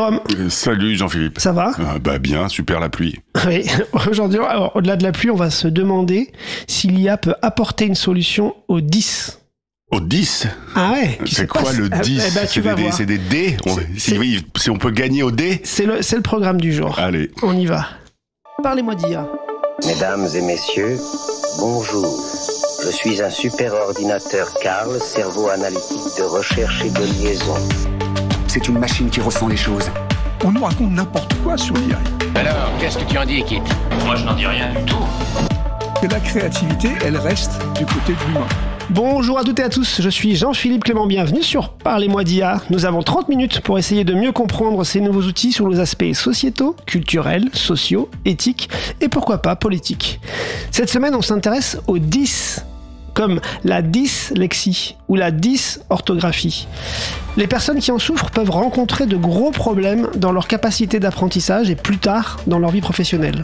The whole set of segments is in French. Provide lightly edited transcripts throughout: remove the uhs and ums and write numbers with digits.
Jérôme. Salut Jean-Philippe. Ça va ? Bien, super la pluie. Oui, aujourd'hui, alors, au-delà de la pluie, on va se demander si l'IA peut apporter une solution aux 10. Au 10 ? Ah ouais. C'est quoi le 10 ? Tu vas voir. C'est des dés ? Si on peut gagner au dés ? C'est le programme du jour. Allez. On y va. Parlez-moi d'IA. Mesdames et messieurs, bonjour. Je suis un super ordinateur Carl, cerveau analytique de recherche et de liaison. C'est une machine qui ressent les choses. On nous raconte n'importe quoi sur l'IA. Alors, qu'est-ce que tu en dis, Kit ? Moi, je n'en dis rien du tout. Que la créativité, elle reste du côté de l'humain. Bonjour à toutes et à tous, je suis Jean-Philippe Clément, bienvenue sur Parlez-moi d'IA. Nous avons 30 minutes pour essayer de mieux comprendre ces nouveaux outils sur les aspects sociétaux, culturels, sociaux, éthiques et pourquoi pas politiques. Cette semaine, on s'intéresse aux 10, comme la dyslexie ou la dysorthographie. Les personnes qui en souffrent peuvent rencontrer de gros problèmes dans leur capacité d'apprentissage et plus tard dans leur vie professionnelle.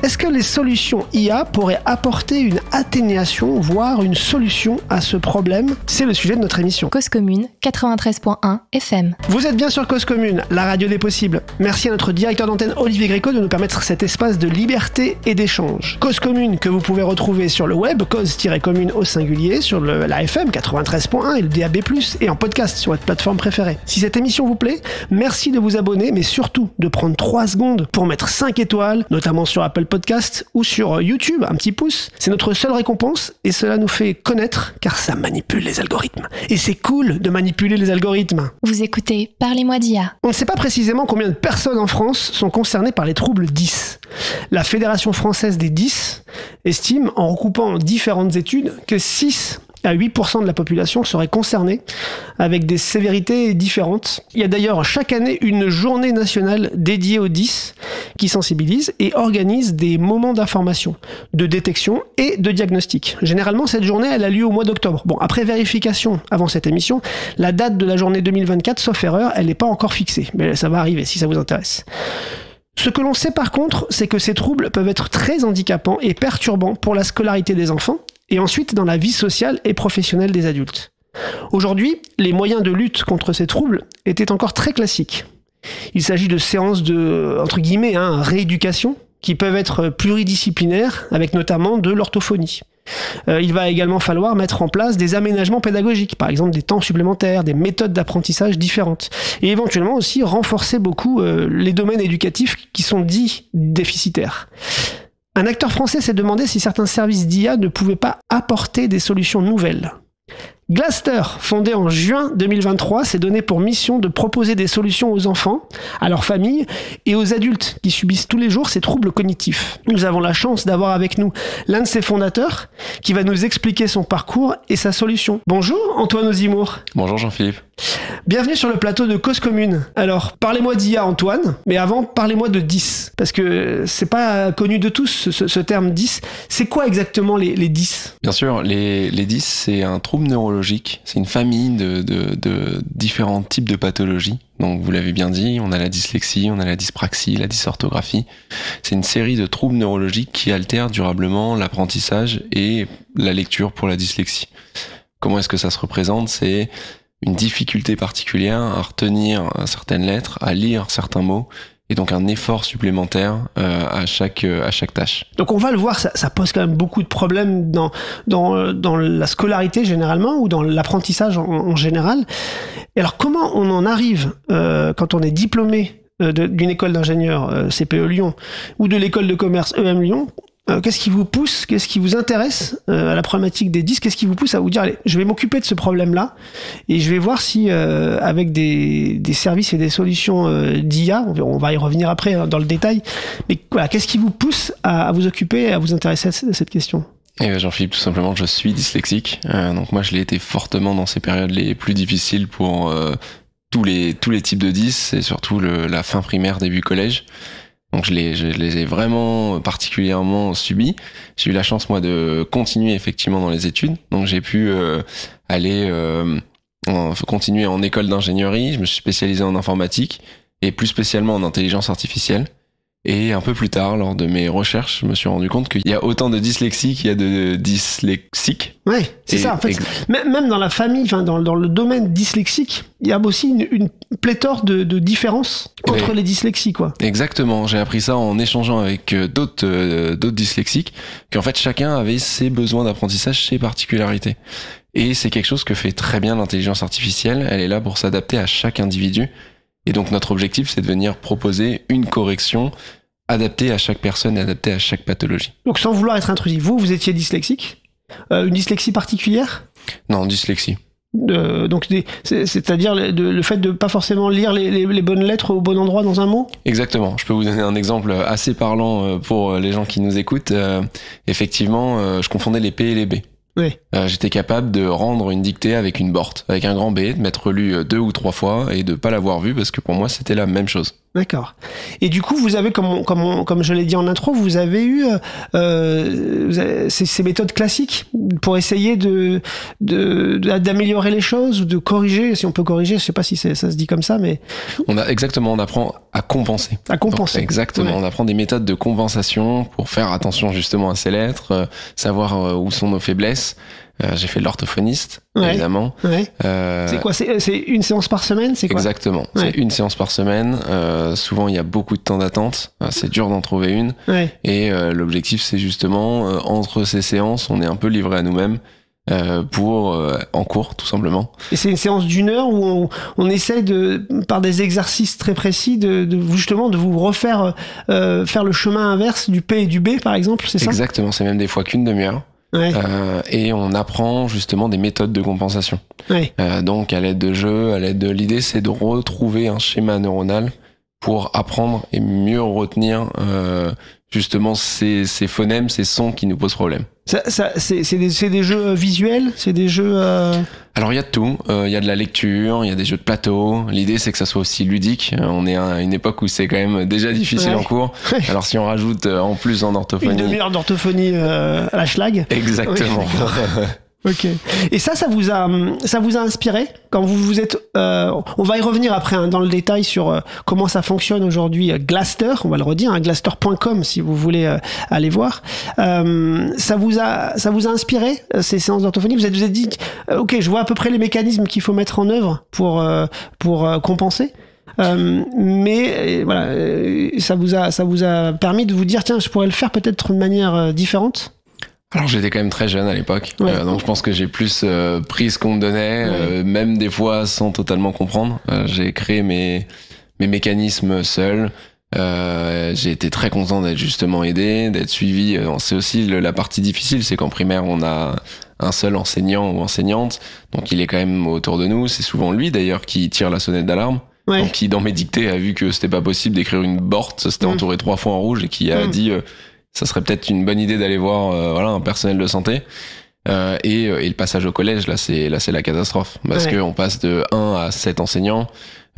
Est-ce que les solutions IA pourraient apporter une atténuation, voire une solution à ce problème ? C'est le sujet de notre émission. Cause Commune, 93.1 FM. Vous êtes bien sur Cause Commune, la radio des possibles. Merci à notre directeur d'antenne Olivier Gréco de nous permettre cet espace de liberté et d'échange. Cause Commune que vous pouvez retrouver sur le web, cause-commune au singulier, sur la FM 93.1 et le DAB+, et en podcast sur votre plateforme préférée. Si cette émission vous plaît, merci de vous abonner, mais surtout de prendre 3 secondes pour mettre 5 étoiles, notamment sur Apple Podcast ou sur YouTube, un petit pouce. C'est notre seule récompense et cela nous fait connaître car ça manipule les algorithmes. Et c'est cool de manipuler les algorithmes. Vous écoutez Parlez-moi d'IA. On ne sait pas précisément combien de personnes en France sont concernées par les troubles 10. La Fédération française des 10 estime, en recoupant différentes études, que 6 à 8% de la population serait concernée, avec des sévérités différentes. Il y a d'ailleurs chaque année une journée nationale dédiée aux 10 qui sensibilise et organise des moments d'information, de détection et de diagnostic. Généralement, cette journée, elle a lieu au mois d'octobre. Bon, après vérification, avant cette émission, la date de la journée 2024, sauf erreur, elle n'est pas encore fixée, mais ça va arriver si ça vous intéresse. Ce que l'on sait par contre, c'est que ces troubles peuvent être très handicapants et perturbants pour la scolarité des enfants, et ensuite dans la vie sociale et professionnelle des adultes. Aujourd'hui, les moyens de lutte contre ces troubles étaient encore très classiques. Il s'agit de séances de, entre guillemets, rééducation, qui peuvent être pluridisciplinaires, avec notamment de l'orthophonie. Il va également falloir mettre en place des aménagements pédagogiques, par exemple des temps supplémentaires, des méthodes d'apprentissage différentes, et éventuellement aussi renforcer beaucoup les domaines éducatifs qui sont dits déficitaires. Un acteur français s'est demandé si certains services d'IA ne pouvaient pas apporter des solutions nouvelles. Glaster, fondé en juin 2023, s'est donné pour mission de proposer des solutions aux enfants, à leurs familles et aux adultes qui subissent tous les jours ces troubles cognitifs. Nous avons la chance d'avoir avec nous l'un de ses fondateurs qui va nous expliquer son parcours et sa solution. Bonjour Antoine Ozimour. Bonjour Jean-Philippe. Bienvenue sur le plateau de Cause Commune. Alors, parlez-moi d'IA Antoine, mais avant, parlez-moi de 10, parce que c'est pas connu de tous ce terme 10. C'est quoi exactement les 10 ? Bien sûr, les 10, c'est un trouble neurologique, c'est une famille de différents types de pathologies. Donc vous l'avez bien dit, on a la dyslexie, on a la dyspraxie, la dysorthographie. C'est une série de troubles neurologiques qui altèrent durablement l'apprentissage et la lecture pour la dyslexie. Comment est-ce que ça se représente ? C'est une difficulté particulière à retenir certaines lettres, à lire certains mots, et donc un effort supplémentaire à chaque tâche. Donc on va le voir, ça pose quand même beaucoup de problèmes dans la scolarité généralement, ou dans l'apprentissage en général. Et alors comment on en arrive, quand on est diplômé d'une école d'ingénieur CPE Lyon, ou de l'école de commerce EM Lyon, qu'est-ce qui vous pousse, qu'est-ce qui vous intéresse à la problématique des 10 ? Qu'est-ce qui vous pousse à vous dire, allez, je vais m'occuper de ce problème-là et je vais voir si, avec des services et des solutions d'IA, on va y revenir après dans le détail, mais voilà, qu'est-ce qui vous pousse à vous occuper et à vous intéresser à cette question ? Et Jean-Philippe, tout simplement, je suis dyslexique. Donc moi, je l'ai été fortement dans ces périodes les plus difficiles pour tous les types de 10, et surtout la fin primaire, début collège. Donc je les ai vraiment particulièrement subis. J'ai eu la chance moi de continuer effectivement dans les études. Donc j'ai pu continuer en école d'ingénierie. Je me suis spécialisé en informatique et plus spécialement en intelligence artificielle. Et un peu plus tard, lors de mes recherches, je me suis rendu compte qu'il y a autant de dyslexie qu'il y a de dyslexiques. Ouais, c'est ça. En fait, même dans la famille, enfin, dans le domaine dyslexique, il y a aussi une pléthore de différences entre les dyslexies, quoi. Exactement. J'ai appris ça en échangeant avec d'autres dyslexiques, qu'en fait, chacun avait ses besoins d'apprentissage, ses particularités. Et c'est quelque chose que fait très bien l'intelligence artificielle. Elle est là pour s'adapter à chaque individu. Et donc notre objectif, c'est de venir proposer une correction adaptée à chaque personne et adaptée à chaque pathologie. Donc sans vouloir être intrusif, vous étiez dyslexique, une dyslexie particulière ? Non, dyslexie. Donc c'est-à-dire le fait de pas forcément lire les bonnes lettres au bon endroit dans un mot ? Exactement. Je peux vous donner un exemple assez parlant pour les gens qui nous écoutent. Effectivement, je confondais les P et les B. Oui. J'étais capable de rendre une dictée avec une borte, avec un grand B, de m'être lu 2 ou 3 fois et de pas l'avoir vu parce que pour moi c'était la même chose. D'accord. Et du coup, vous avez, comme je l'ai dit en intro, vous avez eu ces méthodes classiques pour essayer d'améliorer les choses ou de corriger, si on peut corriger, je sais pas si ça se dit comme ça, mais... On apprend à compenser. À compenser. Donc, exactement. Ouais. On apprend des méthodes de compensation pour faire attention justement à ces lettres, savoir où sont nos faiblesses. J'ai fait de l'orthophoniste, évidemment. Ouais. C'est quoi ? C'est une séance par semaine ? C'est quoi ? Exactement. Ouais. C'est une séance par semaine. Souvent, il y a beaucoup de temps d'attente. C'est dur d'en trouver une. Ouais. Et l'objectif, c'est justement, entre ces séances, on est un peu livré à nous-mêmes en cours, tout simplement. Et c'est une séance d'1 heure où on essaie par des exercices très précis, justement de vous refaire faire le chemin inverse du P et du B, par exemple, c'est ça ? Exactement. C'est même des fois qu'une demi-heure. Ouais. Et on apprend justement des méthodes de compensation. Ouais. Donc à l'aide de jeux, l'idée c'est de retrouver un schéma neuronal pour apprendre et mieux retenir justement ces phonèmes, ces sons qui nous posent problème. C'est des jeux visuels, c'est des jeux... Alors il y a de tout, il y a de la lecture, il y a des jeux de plateau. L'idée c'est que ça soit aussi ludique. On est à une époque où c'est quand même déjà difficile en cours. Alors si on rajoute en plus en orthophonie... Une demi-heure d'orthophonie à la schlag. Exactement. Ok. Et ça vous a inspiré quand vous êtes. On va y revenir après dans le détail sur comment ça fonctionne aujourd'hui. Glaster, on va le redire, glaster.com si vous voulez aller voir. Ça vous a inspiré ces séances d'orthophonie. Vous êtes dit, ok, je vois à peu près les mécanismes qu'il faut mettre en œuvre pour compenser. Mais voilà, ça vous a permis de vous dire, tiens, je pourrais le faire peut-être de manière différente. Alors j'étais quand même très jeune à l'époque, donc je pense que j'ai plus pris ce qu'on me donnait, même des fois sans totalement comprendre. J'ai créé mes mécanismes seul. J'ai été très content d'être justement aidé, d'être suivi. C'est aussi la partie difficile, c'est qu'en primaire on a un seul enseignant ou enseignante, donc il est quand même autour de nous. C'est souvent lui d'ailleurs qui tire la sonnette d'alarme. Ouais. Donc qui dans mes dictées a vu que c'était pas possible d'écrire une borte, ça s'était entouré 3 fois en rouge et qui a dit ça serait peut-être une bonne idée d'aller voir un personnel de santé. Et le passage au collège, là c'est la catastrophe parce que on passe de 1 à 7 enseignants.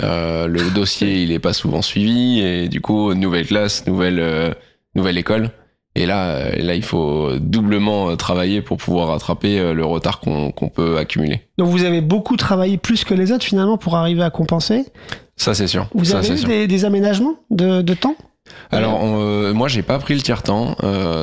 Le dossier il est pas souvent suivi et du coup nouvelle classe, nouvelle école. Et là il faut doublement travailler pour pouvoir rattraper le retard qu'on peut accumuler. Donc vous avez beaucoup travaillé plus que les autres finalement pour arriver à compenser. Ça c'est sûr. Vous avez eu des aménagements de temps ? Alors moi j'ai pas pris le tiers-temps,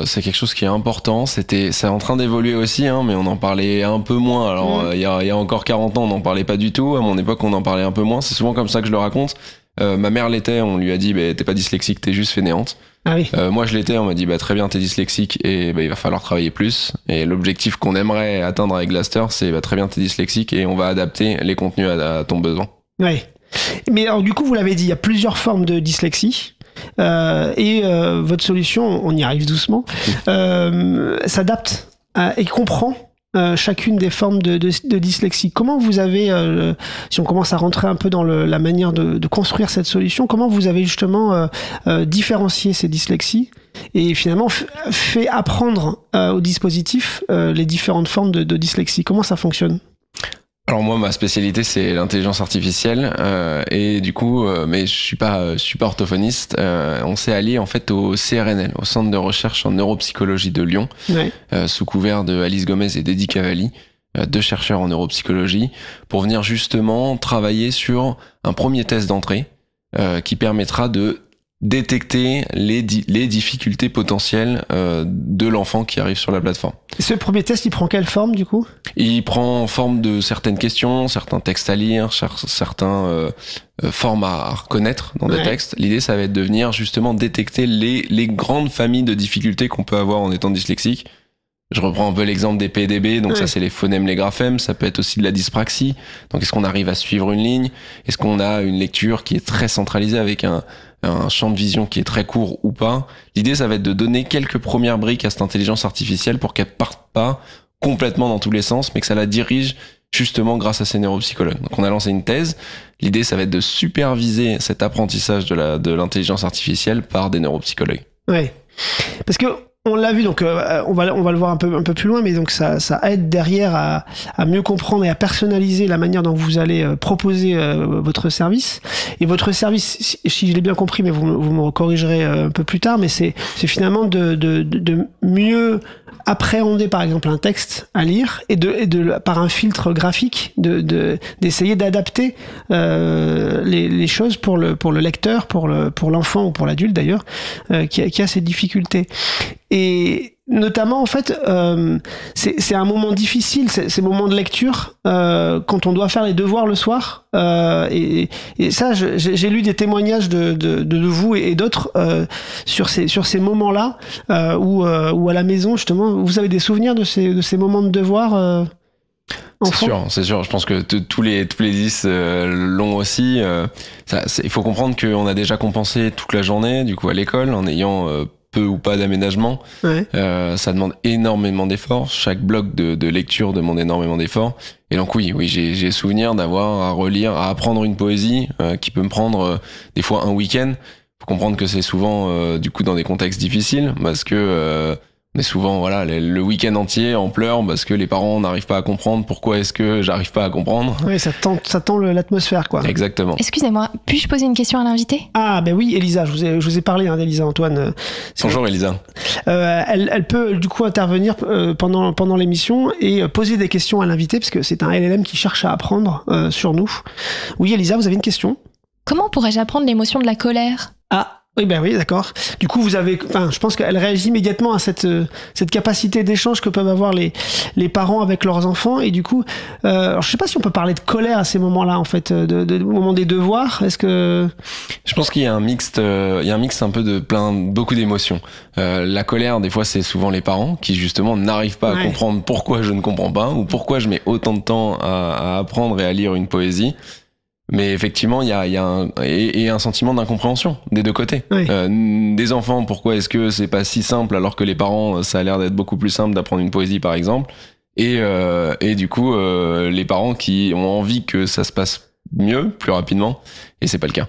c'est quelque chose qui est important, c'est en train d'évoluer aussi mais on en parlait un peu moins. Alors il y a encore 40 ans on n'en parlait pas du tout, à mon époque on en parlait un peu moins, c'est souvent comme ça que je le raconte. Ma mère l'était, on lui a dit t'es pas dyslexique, t'es juste fainéante. Ah oui. Moi je l'étais, on m'a dit très bien t'es dyslexique et il va falloir travailler plus. Et l'objectif qu'on aimerait atteindre avec Glaster c'est très bien t'es dyslexique et on va adapter les contenus à ton besoin. Ouais. Mais alors du coup vous l'avez dit, il y a plusieurs formes de dyslexie. Votre solution, on y arrive doucement, s'adapte et comprend chacune des formes de dyslexie. Comment vous avez, si on commence à rentrer un peu dans la manière de construire cette solution, comment vous avez justement différencié ces dyslexies et finalement fait apprendre au dispositif les différentes formes de dyslexie? Comment ça fonctionne ? Alors moi ma spécialité c'est l'intelligence artificielle et du coup mais je suis pas orthophoniste. On s'est allié en fait au CRNL, au Centre de recherche en neuropsychologie de Lyon, sous couvert de Alice Gomez et d'Eddie Cavalli, 2 chercheurs en neuropsychologie, pour venir justement travailler sur un premier test d'entrée qui permettra de détecter les difficultés potentielles de l'enfant qui arrive sur la plateforme. Et ce premier test, il prend quelle forme du coup ? Il prend forme de certaines questions, certains textes à lire, certains formes à reconnaître dans des textes. L'idée, ça va être de venir justement détecter les grandes familles de difficultés qu'on peut avoir en étant dyslexique. Je reprends un peu l'exemple des PDB, donc ça c'est les phonèmes, les graphèmes, ça peut être aussi de la dyspraxie. Donc est-ce qu'on arrive à suivre une ligne ? Est-ce qu'on a une lecture qui est très centralisée avec un champ de vision qui est très court ou pas ? L'idée, ça va être de donner quelques premières briques à cette intelligence artificielle pour qu'elle parte pas complètement dans tous les sens, mais que ça la dirige justement grâce à ces neuropsychologues. Donc on a lancé une thèse. L'idée, ça va être de superviser cet apprentissage de l'intelligence artificielle par des neuropsychologues. Ouais. Parce que on l'a vu, donc on va le voir un peu plus loin, mais donc ça aide derrière à mieux comprendre et à personnaliser la manière dont vous allez proposer votre service. Et votre service, si je l'ai bien compris, mais vous me corrigerez un peu plus tard, mais c'est finalement de mieux appréhender par exemple un texte à lire et par un filtre graphique d'essayer d'adapter les choses pour le lecteur, pour l'enfant ou pour l'adulte d'ailleurs qui a ces difficultés. Et notamment en fait c'est un moment difficile, ces moments de lecture quand on doit faire les devoirs le soir et ça j'ai lu des témoignages de vous et d'autres sur ces moments-là où à la maison justement vous avez des souvenirs de ces moments de devoirs C'est sûr. Je pense que tous les 10 l'ont aussi. Il faut comprendre qu'on a déjà compensé toute la journée du coup à l'école en ayant peu ou pas d'aménagement. Ça demande énormément d'efforts. Chaque bloc de lecture demande énormément d'efforts. Et donc oui, j'ai souvenir d'avoir à relire, à apprendre une poésie qui peut me prendre des fois un week-end. Faut comprendre que c'est souvent du coup dans des contextes difficiles parce que mais souvent voilà le week-end entier en pleurs parce que les parents n'arrivent pas à comprendre pourquoi est-ce que j'arrive pas à comprendre. Oui, ça tend l'atmosphère quoi. Exactement. Excusez-moi, puis-je poser une question à l'invité ? Ah ben oui, Elisa, je vous ai parlé d'Elisa Antoine. Bonjour Elisa. Elle peut du coup intervenir pendant l'émission et poser des questions à l'invité parce que c'est un LLM qui cherche à apprendre sur nous. Oui Elisa, vous avez une question ? Comment pourrais-je apprendre l'émotion de la colère ? Oui, d'accord. Du coup, je pense qu'elle réagit immédiatement à cette capacité d'échange que peuvent avoir les parents avec leurs enfants. Et du coup, alors je sais pas si on peut parler de colère à ces moments-là, en fait, au moment des devoirs. Est-ce que... Je pense qu'il y a un mix un peu de beaucoup d'émotions. La colère, des fois, c'est souvent les parents qui, justement, n'arrivent pas à comprendre pourquoi je ne comprends pas ou pourquoi je mets autant de temps à apprendre et à lire une poésie. Mais effectivement, il y a un sentiment d'incompréhension des deux côtés. Des enfants, pourquoi est-ce que c'est pas si simple alors que les parents, ça a l'air d'être beaucoup plus simple d'apprendre une poésie par exemple. Et du coup, les parents qui ont envie que ça se passe mieux, plus rapidement, et c'est pas le cas.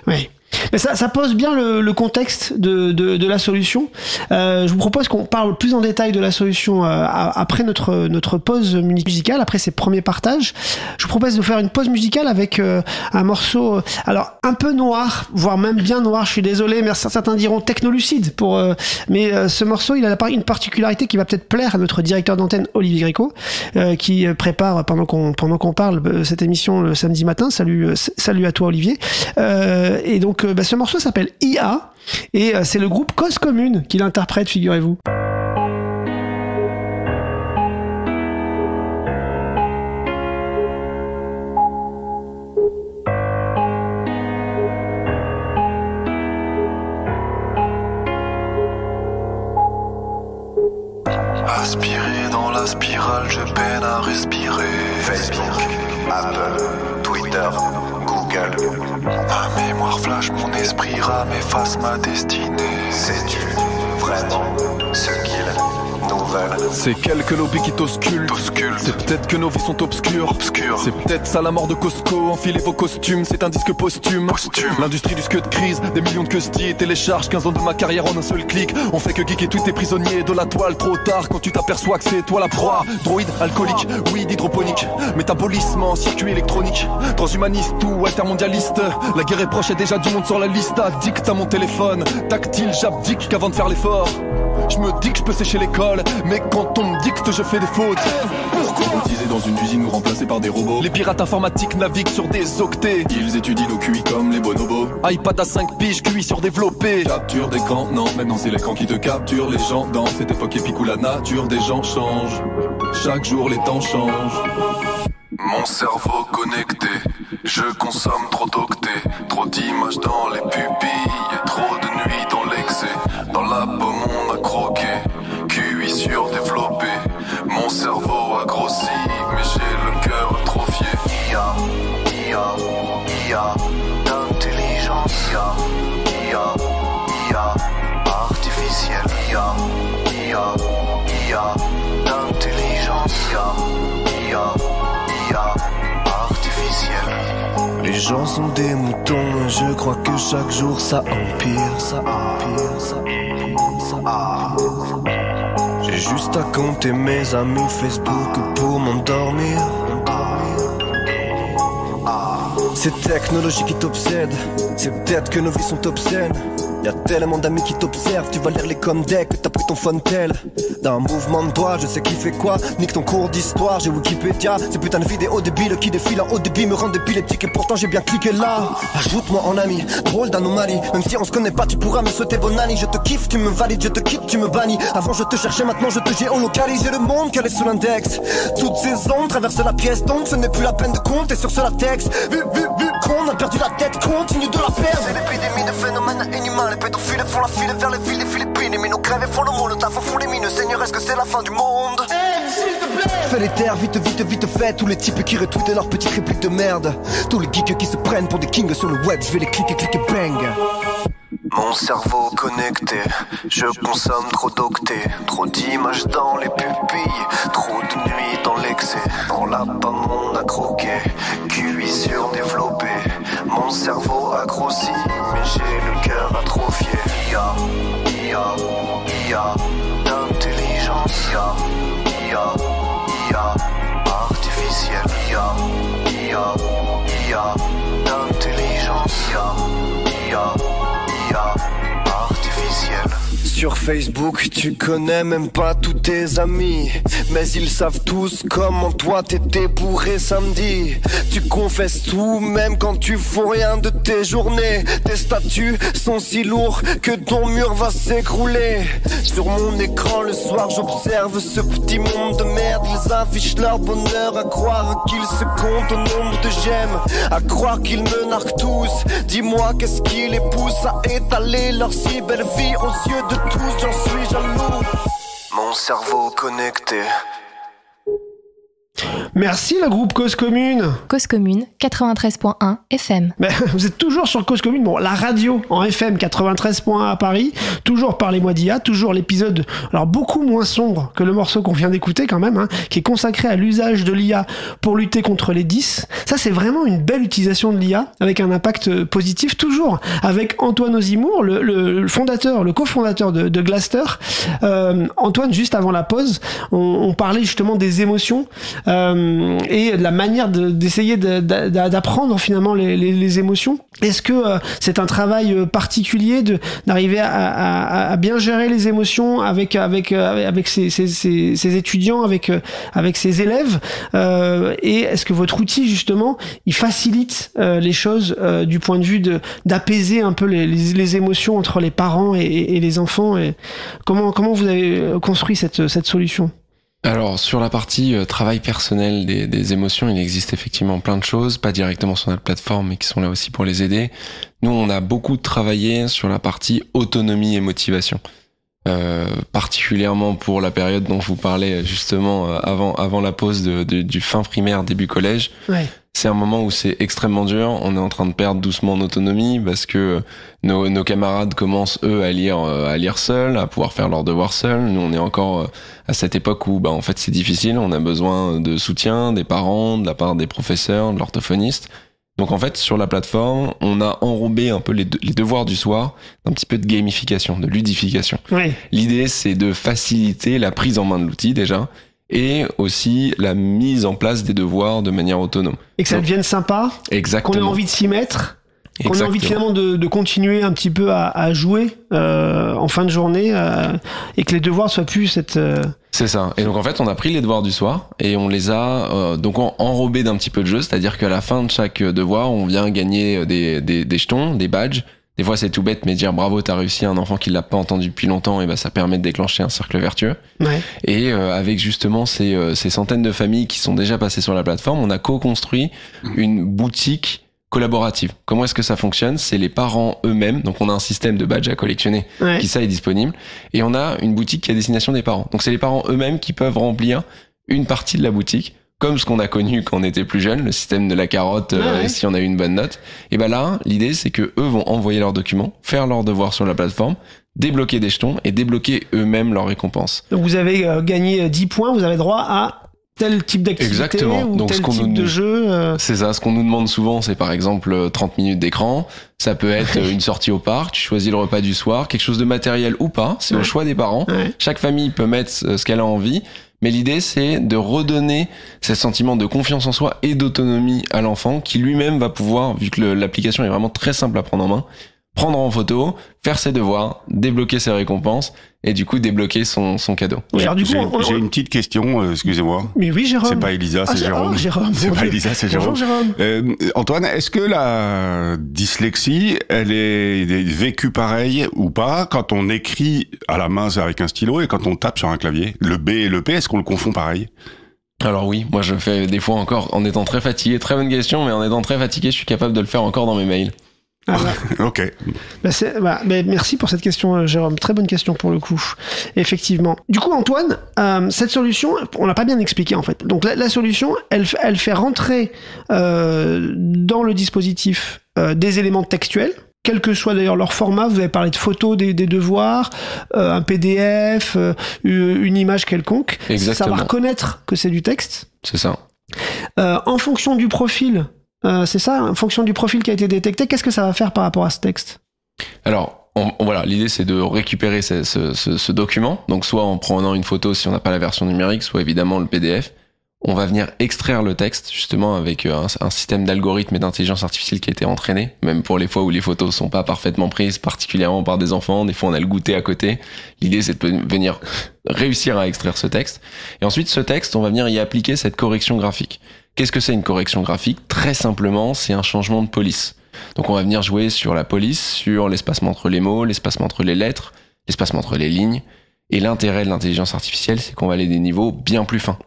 Oui. Mais ça pose bien le contexte de la solution. Je vous propose qu'on parle plus en détail de la solution après notre pause musicale, après ces premiers partages. Je vous propose de faire une pause musicale avec un morceau alors un peu noir, voire même bien noir. Je suis désolé, mais certains diront technolucide mais ce morceau, il a une particularité qui va peut-être plaire à notre directeur d'antenne Olivier Gréco, qui prépare pendant qu'on parle cette émission le samedi matin. Salut à toi Olivier. Et donc ce morceau s'appelle IA et c'est le groupe Cause Commune qui l'interprète, figurez-vous. Aspiré dans la spirale, je peine à respirer. Facebook, Apple, Twitter, Google. Ma mémoire flash, mon esprit rame, efface ma destinée. Sais-tu vraiment ce qu'il nous veulent? C'est quelques lobbies qui t'auscultent. C'est peut-être que nos vies sont obscures. C'est peut-être ça la mort de Costco. Enfilez vos costumes, c'est un disque posthume. L'industrie du scud crise, des millions de custis télécharge 15 ans de ma carrière en un seul clic. On fait que geeker tous tes prisonniers de la toile. Trop tard quand tu t'aperçois que c'est toi la proie. Droïde, alcoolique, weed, hydroponique. Métabolisme en circuit électronique. Transhumaniste ou altermondialiste. La guerre est proche et déjà du monde sur la liste. Addict à mon téléphone, tactile, j'abdique qu'avant de faire l'effort. Je me dis que je peux sécher l'école, mais quand on me dicte je fais des fautes. Pourquoi robotisés dans une usine ou remplacés par des robots. Les pirates informatiques naviguent sur des octets. Ils étudient nos QI comme les bonobos. iPad à 5 piges, QI surdéveloppé. Capture d'écran, non, maintenant c'est l'écran qui te capture. Les gens dans cette époque épique où la nature des gens change. Chaque jour les temps changent. Mon cerveau connecté, je consomme trop d'octets. Trop d'images dans les pupilles et trop de nuits dans l'excès. Dans la pomme on a croqué, QI surdéveloppé. Mon cerveau a grossi, mais j'ai le cœur atrophié. IA, d'intelligence. IA, artificielle. IA, d'intelligence. IA, artificielle. Les gens sont des moutons, je crois que chaque jour ça empire. J'ai juste à compter mes amis Facebook pour m'endormir. Ces technologies qui t'obsèdent, c'est peut-être que nos vies sont obscènes. Y'a tellement d'amis qui t'observent, tu vas lire les Comdeck, t'as pris ton phone tel. D'un mouvement de doigt, je sais qui fait quoi. Nique ton cours d'histoire, j'ai Wikipédia. Ces putains de vidéos débiles qui défilent en haut débit me rendent épileptique et pourtant j'ai bien cliqué là. Ajoute-moi en ami, drôle d'anomalie. Même si on se connaît pas, tu pourras me souhaiter bonne année. Je te kiffe, tu me valides, je te quitte, tu me bannis. Avant je te cherchais, maintenant je te géolocalise. J'ai le monde calé sous l'index. Toutes ces ondes traversent la pièce, donc ce n'est plus la peine de compter sur ce latex. Vu qu'on a perdu la tête, continue de la perdre. C'est l'épidémie de phénomènes inhumains. Les pédophiles font la file vers les villes des Philippines. Les minos crèvent et font le monde, le taf font les mines. Seigneur, est-ce que c'est la fin du monde? Fais les terres, vite fait. Tous les types qui retweetent leurs petites répliques de merde. Tous les geeks qui se prennent pour des kings sur le web. Je vais les cliquer, bang. Mon cerveau connecté, je consomme trop d'octets. Trop d'images dans les pupilles, trop de nuits dans l'excès. Dans la pomme on a croqué, QI surdéveloppé. Mon cerveau a grossi, mais j'ai le cœur atrophié. IA, d'intelligence. IA, artificielle. IA, d'intelligence. IA, artificielle. Sur Facebook, tu connais même pas tous tes amis, mais ils savent tous comment toi t'étais bourré samedi. Tu confesses tout, même quand tu fous rien de tes journées. Tes statuts sont si lourds que ton mur va s'écrouler. Sur mon écran le soir, j'observe ce petit monde de merde. Ils affichent leur bonheur, à croire qu'ils se comptent au nombre de j'aime, à croire qu'ils me narquent tous. Dis-moi qu'est-ce qui les pousse à étaler leur si belle vie aux yeux de tous, j'en suis jaloux. Mon cerveau connecté. Merci le groupe Cause Commune. Cause Commune, 93.1 FM. Mais vous êtes toujours sur Cause Commune, bon, la radio en FM 93.1 à Paris, toujours Parlez-moi d'IA, toujours l'épisode, alors beaucoup moins sombre que le morceau qu'on vient d'écouter quand même, qui est consacré à l'usage de l'IA pour lutter contre les 10. Ça c'est vraiment une belle utilisation de l'IA avec un impact positif, toujours avec Antoine Ozimour, le fondateur, le cofondateur de Glaster. Antoine, juste avant la pause, on parlait justement des émotions et de la manière d'essayer d'apprendre finalement les émotions. Est-ce que c'est un travail particulier d'arriver à bien gérer les émotions avec ses étudiants, avec ses élèves, et est-ce que votre outil justement il facilite les choses du point de vue d'apaiser un peu les émotions entre les parents et les enfants, et comment vous avez construit cette solution? Alors sur la partie travail personnel des émotions, il existe effectivement plein de choses, pas directement sur notre plateforme mais qui sont là aussi pour les aider. Nous on a beaucoup travaillé sur la partie autonomie et motivation, particulièrement pour la période dont je vous parlais justement avant la pause du fin primaire début collège. Ouais. C'est un moment où c'est extrêmement dur, on est en train de perdre doucement en autonomie parce que nos camarades commencent eux à lire seuls, à pouvoir faire leurs devoirs seuls. Nous on est encore à cette époque où en fait c'est difficile, on a besoin de soutien des parents, de la part des professeurs, de l'orthophoniste. Donc en fait sur la plateforme, on a enrobé un peu les devoirs du soir d'un petit peu de gamification, de ludification. Ouais. L'idée c'est de faciliter la prise en main de l'outil déjà, et aussi la mise en place des devoirs de manière autonome. Et que ça devienne sympa. Exactement. Qu'on ait envie de s'y mettre. On a envie finalement de continuer un petit peu à jouer en fin de journée et que les devoirs soient plus cette... C'est ça. Et donc en fait, on a pris les devoirs du soir et on les a donc enrobés d'un petit peu de jeu, c'est-à-dire qu'à la fin de chaque devoir, on vient gagner des jetons, des badges. Des fois, c'est tout bête, mais dire bravo, t'as réussi à un enfant qui l'a pas entendu depuis longtemps, et ben ça permet de déclencher un cercle vertueux. Ouais. Et avec justement ces centaines de familles qui sont déjà passées sur la plateforme, on a co-construit une boutique collaborative. Comment est-ce que ça fonctionne? C'est les parents eux-mêmes, donc on a un système de badges à collectionner qui ça est disponible, et on a une boutique qui est à destination des parents. Donc c'est les parents eux-mêmes qui peuvent remplir une partie de la boutique, comme ce qu'on a connu quand on était plus jeune, le système de la carotte, si on a eu une bonne note. Et ben là, l'idée c'est que eux vont envoyer leurs documents, faire leurs devoirs sur la plateforme, débloquer des jetons et débloquer eux-mêmes leurs récompenses. Donc vous avez gagné 10 points, vous avez droit à tel type d'activité. Exactement. Ou donc tel type de jeu. C'est ça. Ce qu'on nous demande souvent, c'est par exemple 30 minutes d'écran. Ça peut être une sortie au parc. Tu choisis le repas du soir, quelque chose de matériel ou pas. C'est au choix des parents. Chaque famille peut mettre ce qu'elle a envie. Mais l'idée, c'est de redonner ce sentiment de confiance en soi et d'autonomie à l'enfant qui lui-même va pouvoir, vu que l'application est vraiment très simple à prendre en main, prendre en photo, faire ses devoirs, débloquer ses récompenses et du coup débloquer son cadeau. Oui, alors, du coup, j'ai une petite question, excusez-moi. Mais oui, Jérôme. C'est pas Elisa, c'est Jérôme. Jérôme. C'est pas Elisa, c'est Jérôme. Bonjour, Jérôme. Antoine, est-ce que la dyslexie, elle est vécue pareil ou pas quand on écrit à la main avec un stylo et quand on tape sur un clavier? Le B et le P, est-ce qu'on le confond pareil? Alors oui, moi je fais des fois encore, en étant très fatigué, très bonne question, mais en étant très fatigué, je suis capable de le faire encore dans mes mails. Ah bah. Ok. Merci pour cette question, Jérôme. Très bonne question pour le coup. Effectivement. Du coup, Antoine, cette solution, on l'a pas bien expliqué en fait. Donc la solution, elle fait rentrer dans le dispositif des éléments textuels, quel que soit d'ailleurs leur format. Vous avez parlé de photos des devoirs, un PDF, une image quelconque. Exactement. Savoir connaître que c'est du texte. C'est ça. En fonction du profil. C'est ça, en fonction du profil qui a été détecté, qu'est-ce que ça va faire par rapport à ce texte? Alors, voilà, l'idée c'est de récupérer ce document, donc soit en prenant une photo si on n'a pas la version numérique, soit évidemment le PDF. On va venir extraire le texte justement avec un système d'algorithme et d'intelligence artificielle qui a été entraîné, même pour les fois où les photos sont pas parfaitement prises, particulièrement par des enfants, des fois on a le goûter à côté. L'idée c'est de venir réussir à extraire ce texte. Et ensuite ce texte, on va venir y appliquer cette correction graphique. Qu'est-ce que c'est une correction graphique? Très simplement, c'est un changement de police. Donc on va venir jouer sur la police, sur l'espacement entre les mots, l'espacement entre les lettres, l'espacement entre les lignes. Et l'intérêt de l'intelligence artificielle, c'est qu'on va aller à des niveaux bien plus fins.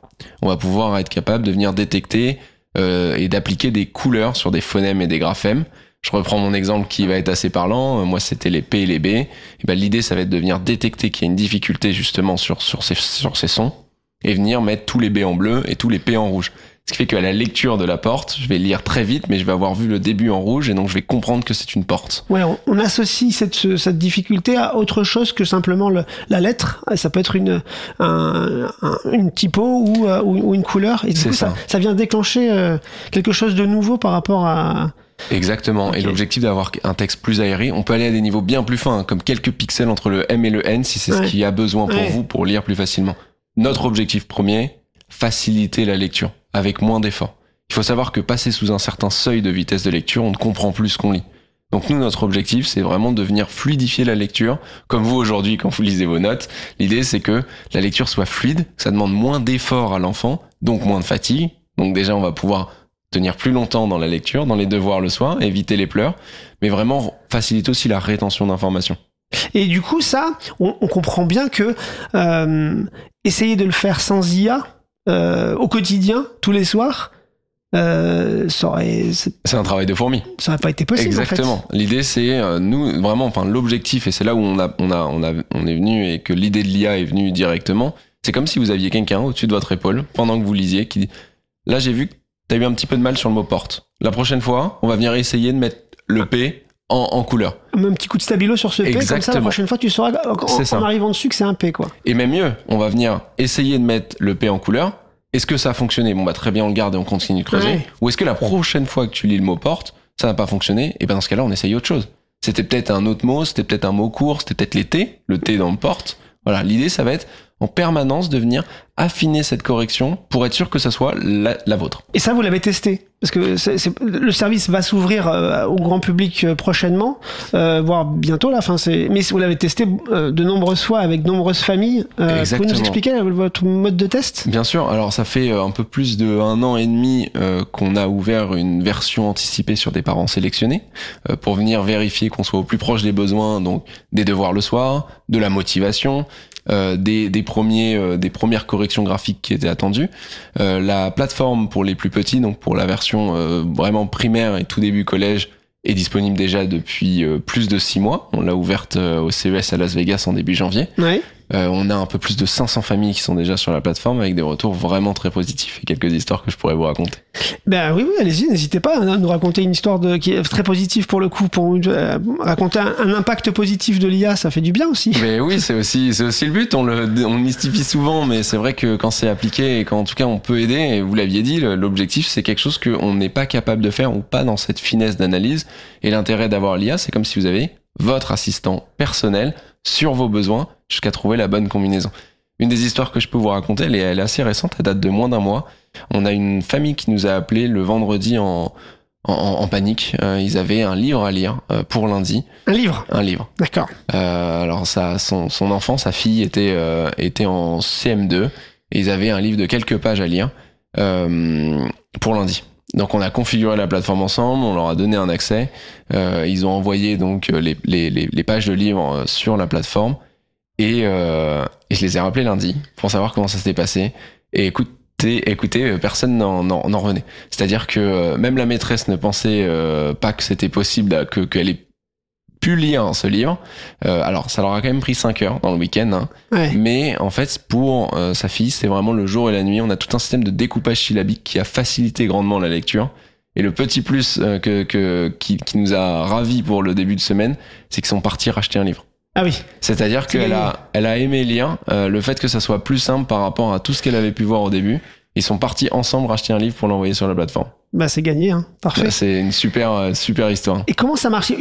On va pouvoir être capable de venir détecter et d'appliquer des couleurs sur des phonèmes et des graphèmes. Je reprends mon exemple qui va être assez parlant. Moi, c'était les P et les B. Et ben, l'idée, ça va être de venir détecter qu'il y a une difficulté justement sur ces sons et venir mettre tous les B en bleu et tous les P en rouge. Ce qui fait qu'à la lecture de la porte, je vais lire très vite, mais je vais avoir vu le début en rouge et donc je vais comprendre que c'est une porte. Ouais, on associe cette difficulté à autre chose que simplement la lettre. Ça peut être une typo ou une couleur. Et du coup, ça vient déclencher quelque chose de nouveau par rapport à... Exactement. Okay. Et l'objectif d'avoir un texte plus aéré, on peut aller à des niveaux bien plus fins, comme quelques pixels entre le M et le N, si c'est ce qu'il y a besoin pour vous pour lire plus facilement. Notre objectif premier, faciliter la lecture avec moins d'efforts. Il faut savoir que passer sous un certain seuil de vitesse de lecture, on ne comprend plus ce qu'on lit. Donc nous, notre objectif, c'est vraiment de venir fluidifier la lecture, comme vous aujourd'hui quand vous lisez vos notes. L'idée, c'est que la lecture soit fluide, ça demande moins d'efforts à l'enfant, donc moins de fatigue. Donc déjà, on va pouvoir tenir plus longtemps dans la lecture, dans les devoirs le soir, éviter les pleurs, mais vraiment faciliter aussi la rétention d'informations. Et du coup, ça, on comprend bien que essayer de le faire sans IA, au quotidien, tous les soirs, c'est un travail de fourmi. Ça n'aurait pas été possible. Exactement. En fait. L'idée, c'est nous vraiment, enfin l'objectif, et c'est là où on est venu et que l'idée de l'IA est venue directement. C'est comme si vous aviez quelqu'un au-dessus de votre épaule pendant que vous lisiez qui dit là, j'ai vu que t'as eu un petit peu de mal sur le mot porte. La prochaine fois, on va venir essayer de mettre le P en couleur. Un petit coup de stabilo sur ce P, Exactement. Comme ça, la prochaine fois, tu sauras en arrivant dessus que c'est un P, quoi. Et même mieux, on va venir essayer de mettre le P en couleur. Est-ce que ça a fonctionné? Bon, bah, très bien, on le garde et on continue de creuser. Ouais. Ou est-ce que la prochaine fois que tu lis le mot porte, ça n'a pas fonctionné? Et ben, dans ce cas-là, on essaye autre chose. C'était peut-être un autre mot, c'était peut-être un mot court, c'était peut-être les T, le T dans le porte. Voilà. L'idée, ça va être, en permanence de venir affiner cette correction pour être sûr que ça soit la vôtre. Et ça, vous l'avez testé? Parce que le service va s'ouvrir au grand public prochainement, voire bientôt là. Mais vous l'avez testé de nombreuses fois avec de nombreuses familles. Pouvez nous expliquer votre mode de test? Bien sûr. Alors ça fait un peu plus d'1 an et demi qu'on a ouvert une version anticipée sur des parents sélectionnés pour venir vérifier qu'on soit au plus proche des besoins, donc des devoirs le soir, de la motivation. Des premières corrections graphiques qui étaient attendues. La plateforme pour les plus petits, donc pour la version vraiment primaire et tout début collège, est disponible déjà depuis plus de 6 mois. On l'a ouverte au CES à Las Vegas en début janvier. Ouais. On a un peu plus de 500 familles qui sont déjà sur la plateforme avec des retours vraiment très positifs et quelques histoires que je pourrais vous raconter. Ben oui, allez-y, n'hésitez pas à nous raconter une histoire qui est très positive pour le coup, pour raconter un impact positif de l'IA, ça fait du bien aussi. Mais oui, c'est aussi le but. On le mystifie souvent, mais c'est vrai que quand c'est appliqué et qu'en tout cas on peut aider, et vous l'aviez dit, l'objectif c'est quelque chose qu'on n'est pas capable de faire ou pas dans cette finesse d'analyse. Et l'intérêt d'avoir l'IA, c'est comme si vous avez votre assistant personnel sur vos besoins jusqu'à trouver la bonne combinaison. Une des histoires que je peux vous raconter, elle est assez récente, elle date de moins d'1 mois. On a une famille qui nous a appelé le vendredi en panique. Ils avaient un livre à lire pour lundi. Un livre. D'accord. Alors son enfant, sa fille était en CM2 et ils avaient un livre de quelques pages à lire pour lundi. Donc on a configuré la plateforme ensemble, on leur a donné un accès, ils ont envoyé donc les pages de livres sur la plateforme et je les ai rappelés lundi pour savoir comment ça s'était passé. Et écoutez, personne n'en revenait. C'est-à-dire que même la maîtresse ne pensait pas que c'était possible qu'elle ait pu lire ce livre. Alors ça leur a quand même pris 5 heures dans le week-end, hein. Ouais. Mais en fait pour sa fille c'est vraiment le jour et la nuit. On a tout un système de découpage syllabique qui a facilité grandement la lecture. Et le petit plus qui nous a ravis pour le début de semaine, c'est qu'ils sont partis racheter un livre. Ah oui. C'est-à-dire qu'elle a aimé lire, le fait que ça soit plus simple par rapport à tout ce qu'elle avait pu voir au début. Ils sont partis ensemble racheter un livre pour l'envoyer sur la plateforme. Bah c'est gagné, hein. Parfait. Bah, c'est une super histoire. Et comment ça marche?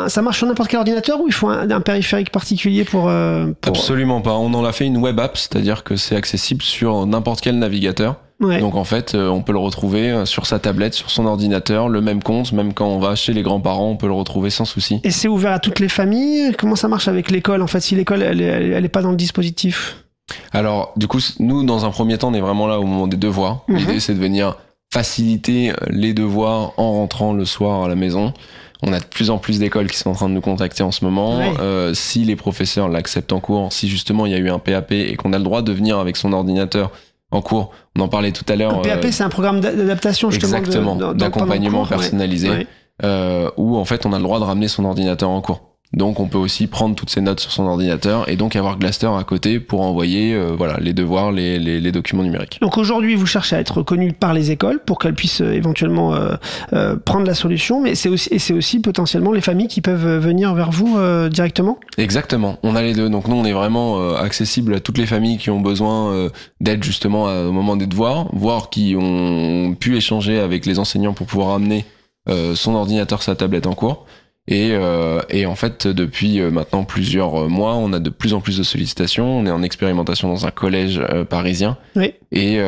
Ça marche sur n'importe quel ordinateur ou il faut un périphérique particulier pour... Absolument pas. On en a fait une web app, c'est-à-dire que c'est accessible sur n'importe quel navigateur. Ouais. Donc en fait, on peut le retrouver sur sa tablette, sur son ordinateur, le même compte, même quand on va chez les grands-parents, on peut le retrouver sans souci. Et c'est ouvert à toutes les familles? Comment ça marche avec l'école? En fait, si l'école, elle est pas dans le dispositif? Alors, du coup, nous, dans un premier temps, on est vraiment là au moment des devoirs. L'idée, c'est de venir faciliter les devoirs en rentrant le soir à la maison. On a de plus en plus d'écoles qui sont en train de nous contacter en ce moment. Ouais. Si les professeurs l'acceptent en cours, si justement il y a eu un PAP et qu'on a le droit de venir avec son ordinateur en cours, on en parlait tout à l'heure. Un PAP, c'est un programme d'adaptation justement. Exactement, d'accompagnement personnalisé, ouais. Où en fait on a le droit de ramener son ordinateur en cours. Donc on peut aussi prendre toutes ces notes sur son ordinateur et donc avoir Glaster à côté pour envoyer les devoirs, les documents numériques. Donc aujourd'hui vous cherchez à être reconnu par les écoles pour qu'elles puissent éventuellement prendre la solution, mais c'est aussi potentiellement les familles qui peuvent venir vers vous directement? Exactement, on a les deux. Donc nous on est vraiment accessible à toutes les familles qui ont besoin d'aide justement au moment des devoirs, voire qui ont pu échanger avec les enseignants pour pouvoir amener son ordinateur, sa tablette en cours. Et en fait, depuis maintenant plusieurs mois, on a de plus en plus de sollicitations. On est en expérimentation dans un collège parisien. Oui. Et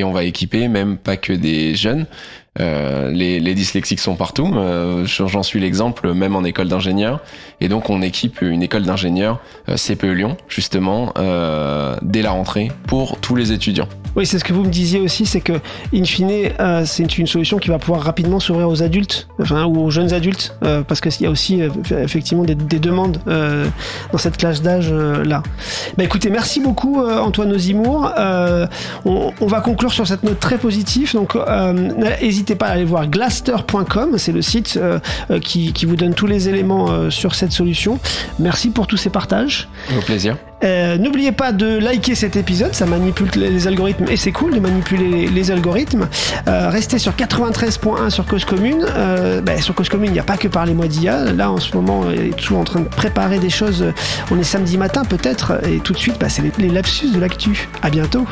on va équiper même pas que des jeunes. Les dyslexiques sont partout. J'en suis l'exemple, même en école d'ingénieur. Et donc, on équipe une école d'ingénieurs CPE Lyon, justement, dès la rentrée, pour tous les étudiants. Oui, c'est ce que vous me disiez aussi, c'est que, in fine, c'est une solution qui va pouvoir rapidement s'ouvrir aux adultes, ou aux jeunes adultes, parce qu'il y a aussi, effectivement, des demandes dans cette classe d'âge-là. Bah, écoutez, merci beaucoup, Antoine Ozimour. On va conclure sur cette note très positive. Donc, n'hésitez pas à aller voir glaster.com, c'est le site qui vous donne tous les éléments sur cette solution. Merci pour tous ces partages. Au plaisir. N'oubliez pas de liker cet épisode, ça manipule les algorithmes et c'est cool de manipuler les algorithmes. Restez sur 93.1 sur Cause Commune. Sur Cause Commune, il n'y a pas que Parlez-moi d'IA. Là, en ce moment, on est toujours en train de préparer des choses. On est samedi matin peut-être, et tout de suite, c'est les lapsus de l'actu. À bientôt.